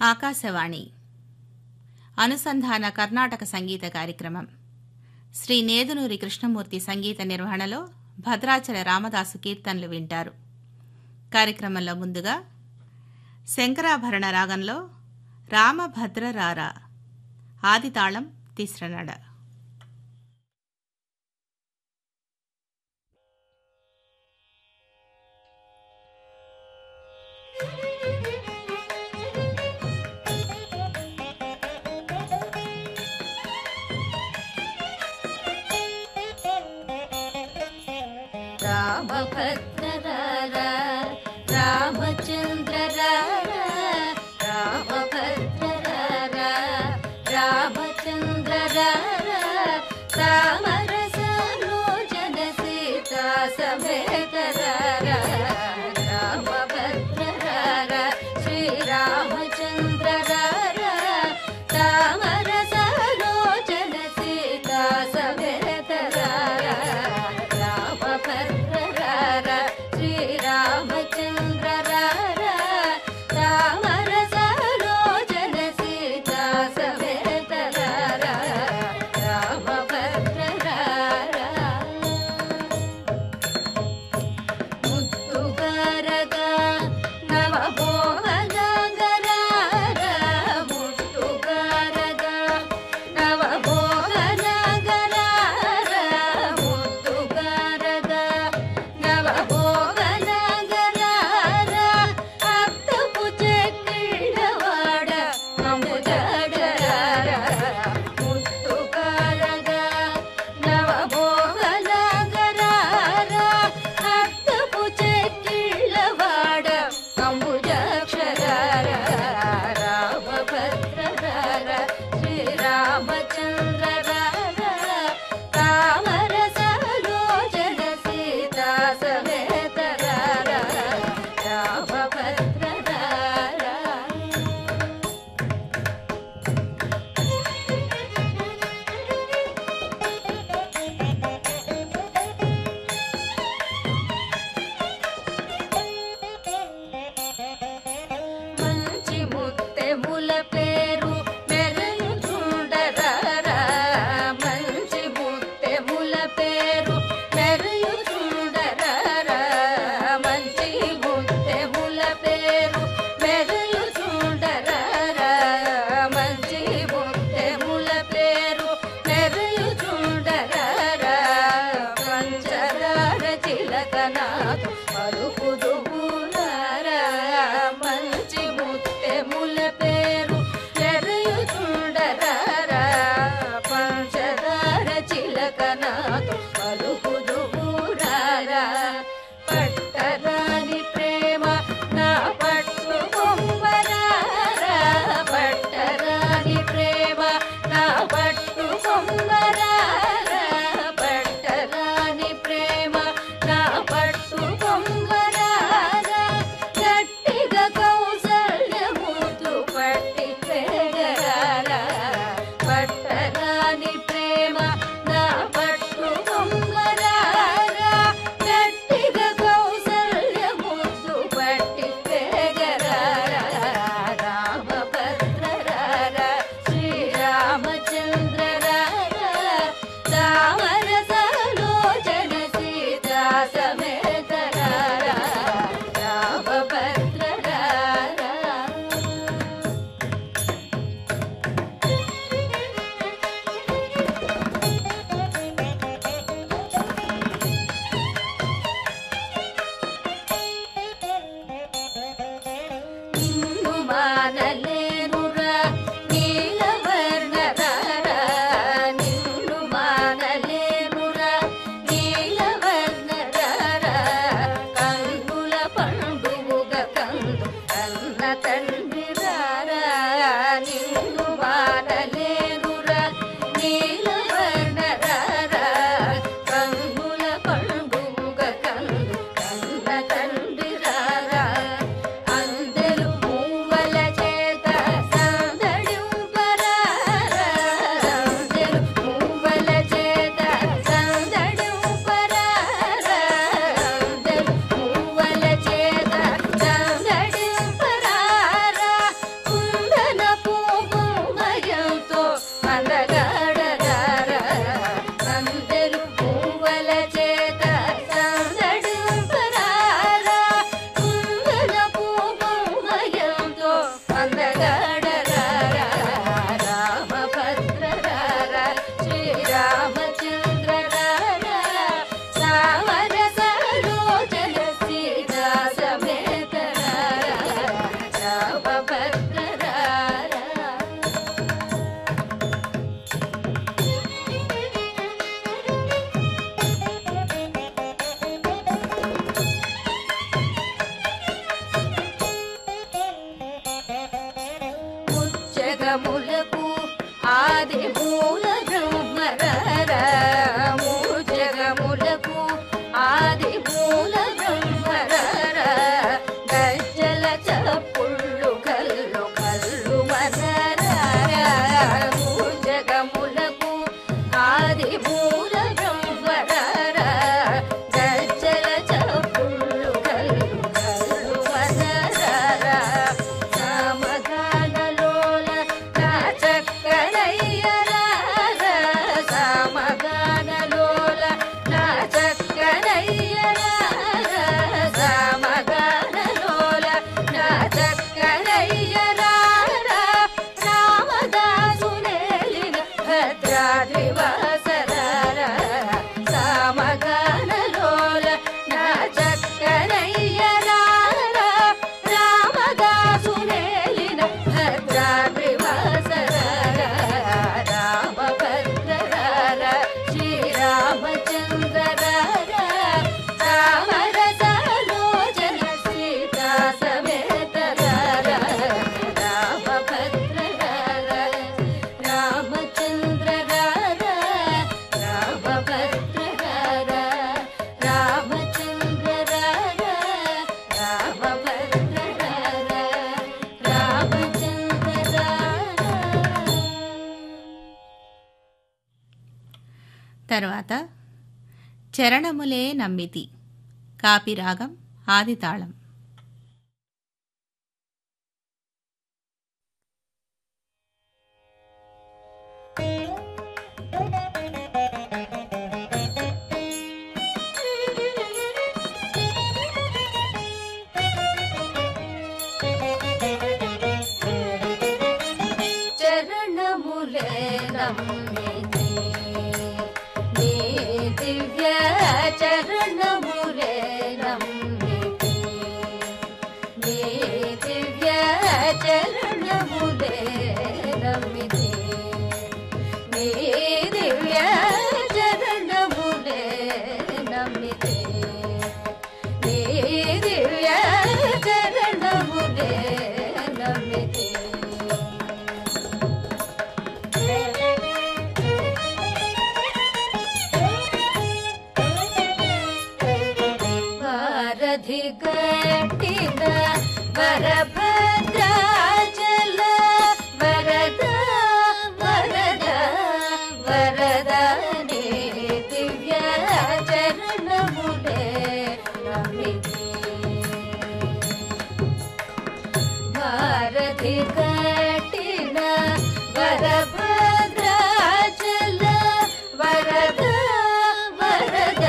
ఆకాశవాణి అనుసంధాన కర్ణాటక సంగీత కార్యక్రమం. శ్రీ నేదునూరి కృష్ణమూర్తి సంగీత నిర్వహణలో భద్రాచల రామదాసు కీర్తనలు వింటారు. కార్యక్రమంలో ముందుగా శంకరాభరణ రాగంలో రామభద్రరారా ఆదితాళం తిస్రనడ. రామభద్రరారా రామచంద్రరారా రామభద్రరారా రామచంద్రరారా రామరసలోచన సీతా సమేతరారా రామభద్రరారా శ్రీరామచంద్రరారా రామరసలోచన సీతా సమేతరారా రామభద్రరారా శ్రీరామచంద్రరారా రామరసలోచన సీతా సమేతరారా రామభద్రరారా ముత్తుగారగా నవమోహనగరారా ముత్తుగారగా నవమోహనగరారా ముత్తుగారగా నవమోహనగరారా అత్తపు చెక్కిళ్ళవాడ అముదడరారా ముత్తుగారగా నవమోహనగరారా అత్తపు చెక్కిళ్ళవాడ అంబుజాక్షరారా రామభద్రరారా శ్రీరామచంద్రరారా రామరసలోచన సీతా సమేతరారా రామభద్రరారా జగములకు ఆది మూల బ్రహ్మరర జగములకు ఆది మూల బ్రహ్మరర గజ్జల చప్పుళ్ళు కల్లు కల్లు మనర జగములకు ఆది మూల బ్రహ్మరర గజ్జల చప్పుళ్ళు కల్లు కల్లు మనర సామగానలోల నా చక్కనయ్యర సామగానలోల నా చక్కనయ్యర సామగానలోల నా చక్కనయ్యర రామదాసునేలిన భద్రాద్రివాసర సామగానలోల నా చక్కనయ్యర రామదాసునేలిన భద్రాద్రివాసర రామభద్రర శ్రీరామచంద్రర రామరసలోచన సీతా సమేతర రామభద్రర రామచంద్రర రామభద్రర రామచంద్రర రామభద్రర రామచంద్రర. తర్వాత చరణములే నమ్మితి కాపి రాగం ఆదితాళం. చరణములే నమ్మితి నీ దివ్య చరణములే నమ్మితి నీ దివ్య చరణములే నమ్మితి నీ దివ్య చరణములే నమ్మితి నీ దివ్య చరణములే నమ్మితి వారధి గట్టిన వరభద్రాచల వరద వరద వరద నీ దివ్య చరణములే నమ్మితి వారధి గట్టిన వరభద్రాచల వరద వరద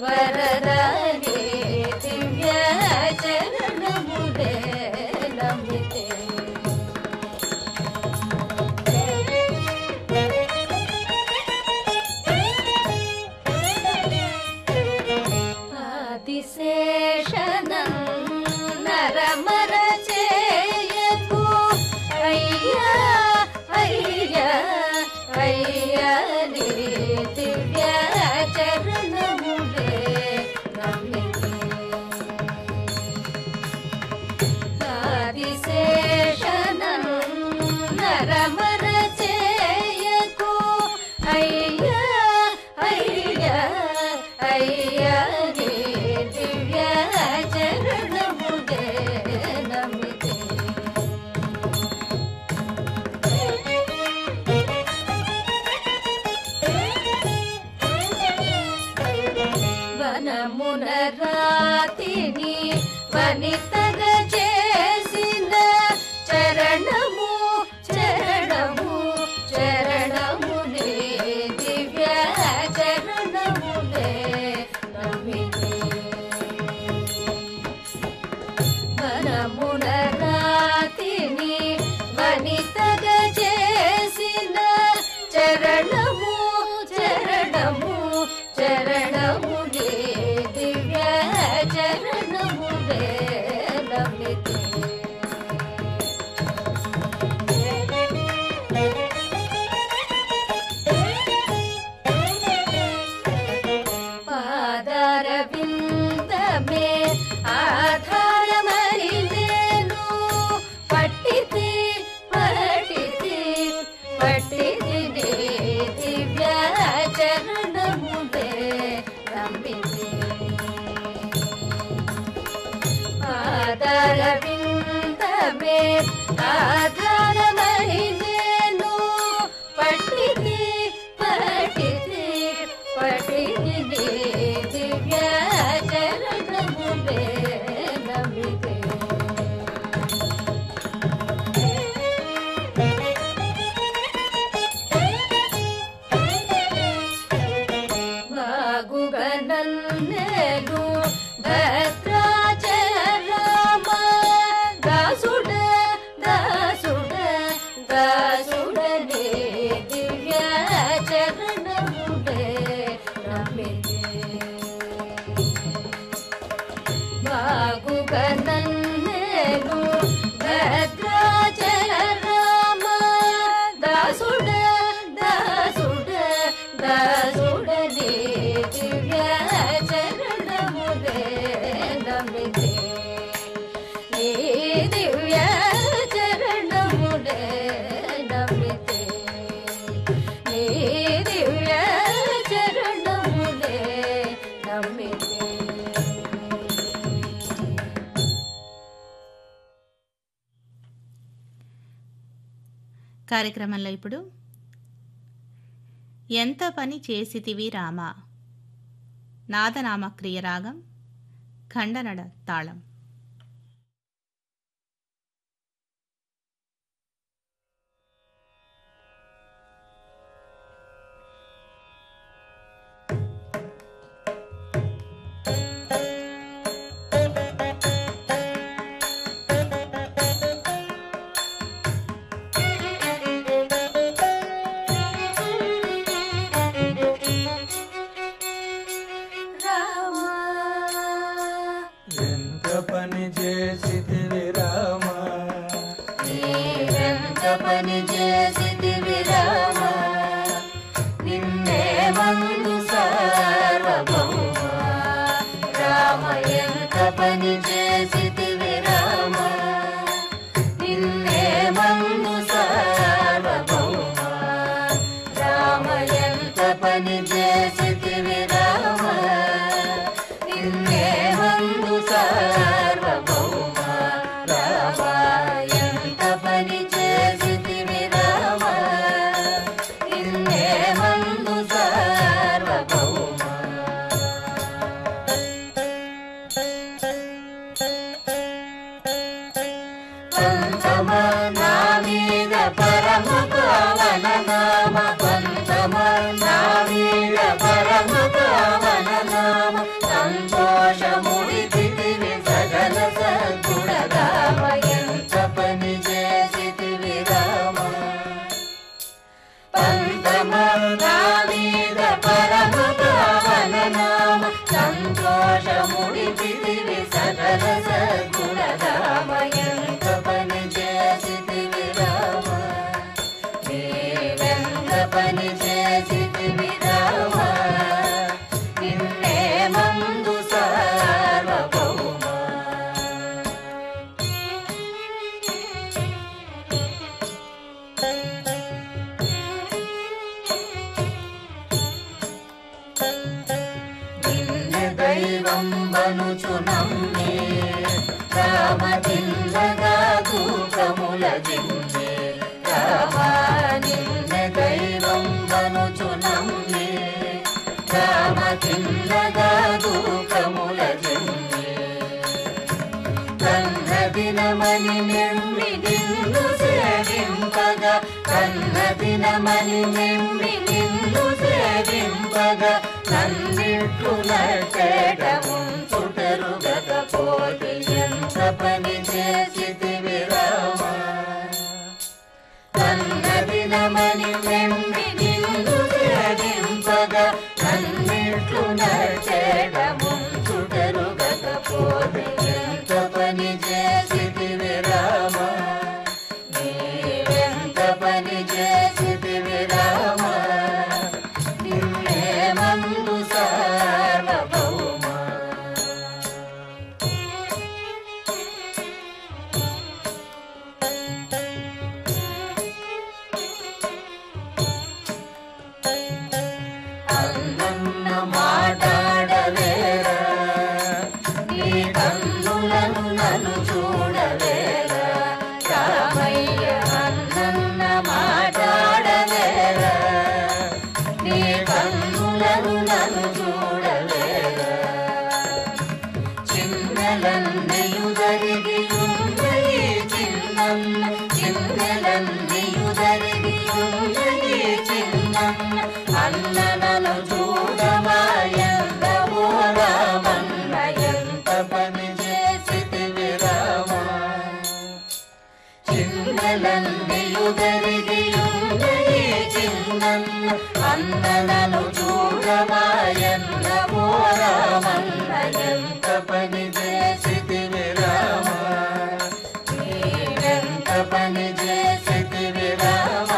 వరద నీ దివ్య చరణములే నమ్మితి ఆదిశేషనం నరమర చేయకు అయ్యా అయ్యా అయ్యా నీ దివ్య చరణములే నమ్మితి ఆదిశేషనం నరమర చేయకు అయ్యా అయ్యా అయ్యా నీ దివ్య చరణములే నమ్మితి వనమున రాతిని వనితగ చేసిన చరణము చరణము చరణములే దివ్య చరణములే నమ్మితి వనమున రాతిని వనితగ చేసిన చరణము చరణము చరణములే దివ్య చరణములే నమ్మితి పాదరవిందమే ఆధారమరి నేను అరవిందమే ఆధారమై నేను పట్టిది పట్టిది పట్టిది దివ్య చరణములే నమితే బాగుగనన్నేలు భద్రాచరమ దాసుడ దాసుడ దాసుడనే దివ్య చరణములే నమితే బాగుగనన్నేలు భద్రాచరమ దాసుడ దాసుడ దాసుడనే దివ్య చరణములే నమితే నీ దివ్య చరణములే నమితే నీ దివ్య చరణములే నమితే. కార్యక్రమంలో ఇప్పుడు ఎంత పని చేసితివి రామా నాదనామక్రియ రాగం ఖండనడ తాళం. పని చేసితివి రామ నిన్నే మందు సార్వభౌమ రామ ఎంత పని చేసితివి రామ నిన్నే మందు సార్వభౌమ రామ ఎంత పని చేసితివి రామ నిన్నే మందు సార్వభౌమ రామ ఎంత పని చేసితివి రామ నిన్నే మందు సార్వభౌమ. పంతమ నా మీద పరమ పావన నామ పంతమ నా మీద పరమ పావన నామ సంతోషముడితివి సకల సద్గుణధామ ఎంత పని చేసితివి రామ పంతమ నా మీద పరమ పావన నామ సంతోషముడితివి సకల సద్గుణధామ ఎంత పని చేసితివి రామ నీవెంత పని చేసితివి రామ నిన్నే మందు సార్వభౌమ. నిన్నే దైవం బనుచు నమ్మి రామ తిన్నగా దూకముల జిమ్మి రామ నిన్నే దైవం బనుచు నమ్మి రామ తిన్నగా దూకముల జిమ్మి కన్న దినమని నిమ్మి నిన్ను సేవింపగా కన్న దినమని నిమ్మి నిన్ను సేవింపగా నన్నిట్లు నట్టెడముంచుటరుగకపోతే ఎంత పని చేసితివి రామ కన్న దినమని నిమ్మి నిన్ను సేవింపగా నన్నిట్లు నట్టెడముంచుటరుగకపోతే ఎంత పని చేసితివి రామ నీవెంత పని చేసితివి రామ నిన్నే మందు సార్వభౌమ. అన్నన్న మాటాడలేరా నీ కన్నుల సమస్యలన్నీయుదరిగియుండని చిన్నన్న అన్నలను చూడమాయన్న పోరామన్న ఎంత పని చేసితివి రామ నీవెంత పని చేసితివి రామ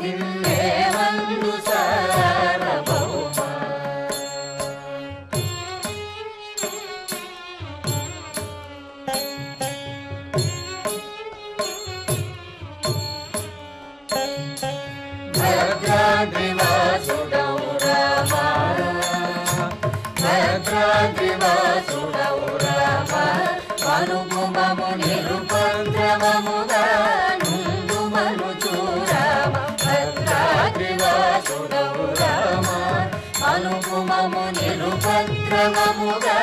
నిన్నే వందు సార్వభౌమ భద్రాద్రివాసుడవు రామ భద్రాద్రివాసుడవు రామ మనుగుమము నిరుపద్రవముగా నుండు మనుచు రామ భద్రాద్రివాసుడవు రామ మనుగుమము నిరుపద్రవముగా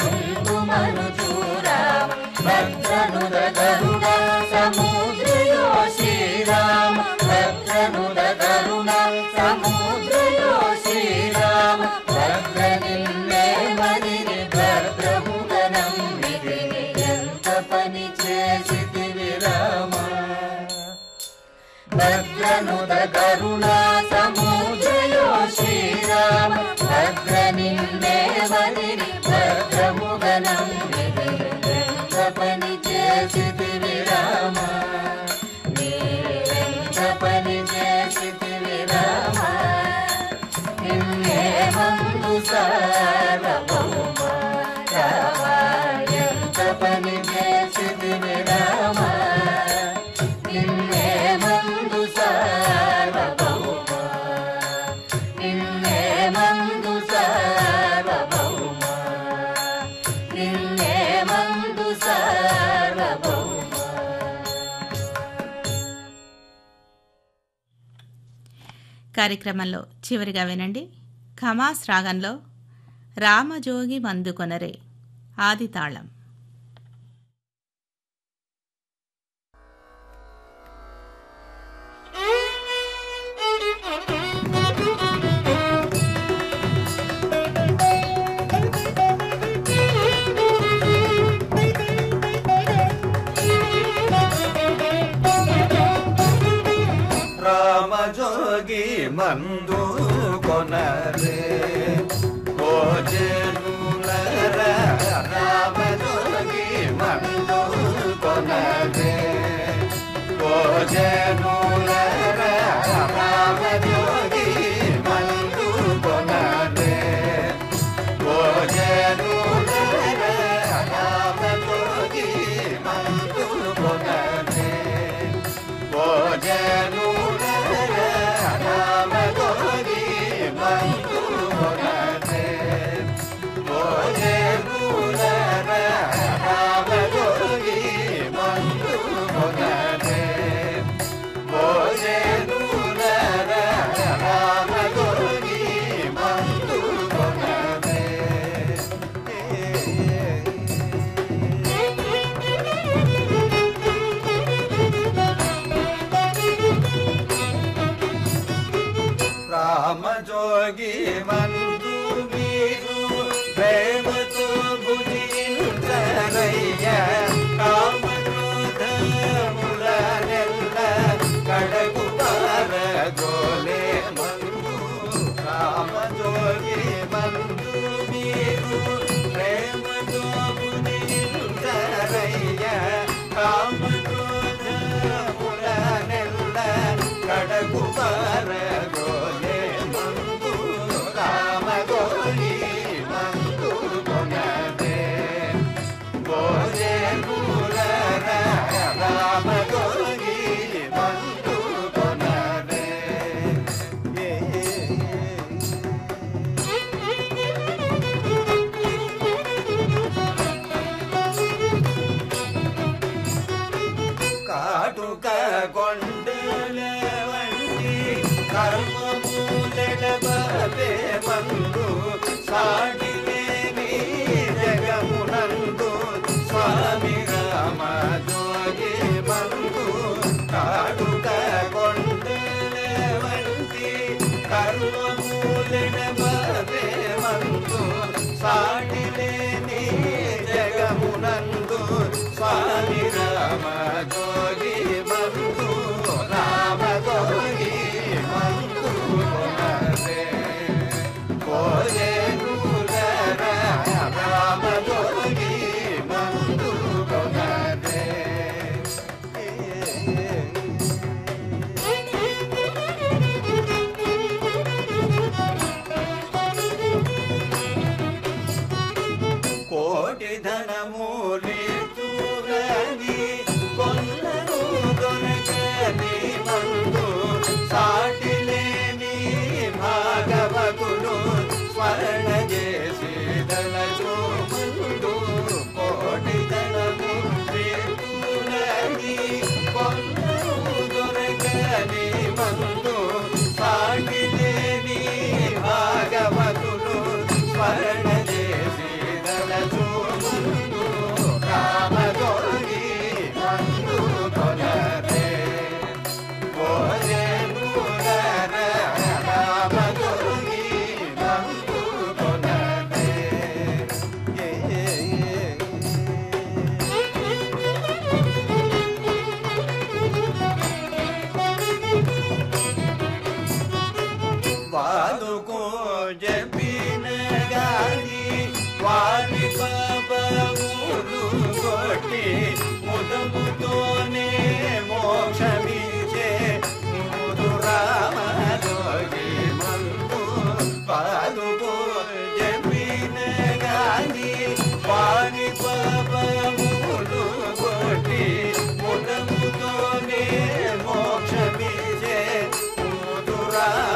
నుండు మనుచు రామ భద్రనుద గరుడ సముద్రయో శ్రీరామ భద్రనుద గరుడ సముద్రయో శ్రీరామ భద్ర నిన్నే మదిని భద్రముగనం విధిని ఎంత పని చేసితివి రామ భద్రనుద గరుడ సముద్రయో శ్రీరామ భద్ర నిన్నే మదిని భద్రముగనం విధిని ఎంత పని చేసితివి రామ నీవెంత పని చేసితివి రామ నిన్నే వందు సార్వభౌమ రామ ఎంత పని చేసితివి రామ నిన్నే వందు సార్వభౌమ నిన్నే వందు సార్వభౌమ నిన్నే వందు సార్వభౌమ. కార్యక్రమంలో చివరిగా వినండి ఖమాస్ రాగంలో రామజోగి మందుకొనరే ఆది తాళం. రామజోగి మందు కొనరే కోజనులర రామజోగి మందు కొనరే కోజనులర రామజోగి మందు కొనరే కోజనులర రామజోగి మందు కొనరే కోజనులర రామజోగి మందు కొనరే కోజనులర రామజోగి మందు కొనరే కోజనులర రామజోగి మందు కొనరే రామజోగి మందు మీరు ప్రేమతో భుజించరయ్య కామక్రోధముల నెల్ల కడకు పారగోలే మందు రామజోగి మందు మీరు ప్రేమతో భుజించరయ్య కామక్రోధముల నెల్ల కడకు పారగోలే మందు రామజోగి మందు కొనరే కోజనులర రామజోగి మందు కొనరే కాటుక కొండల వంటి కర్మమూలెడబే మందు సాటిలేని జగమునందు స్వామి రామజోగి మందు కాటుక కొండల వంటి కర్మమూలెడబే మందు సాటిలేని జగమునందు స్వామి రామజోగి రామ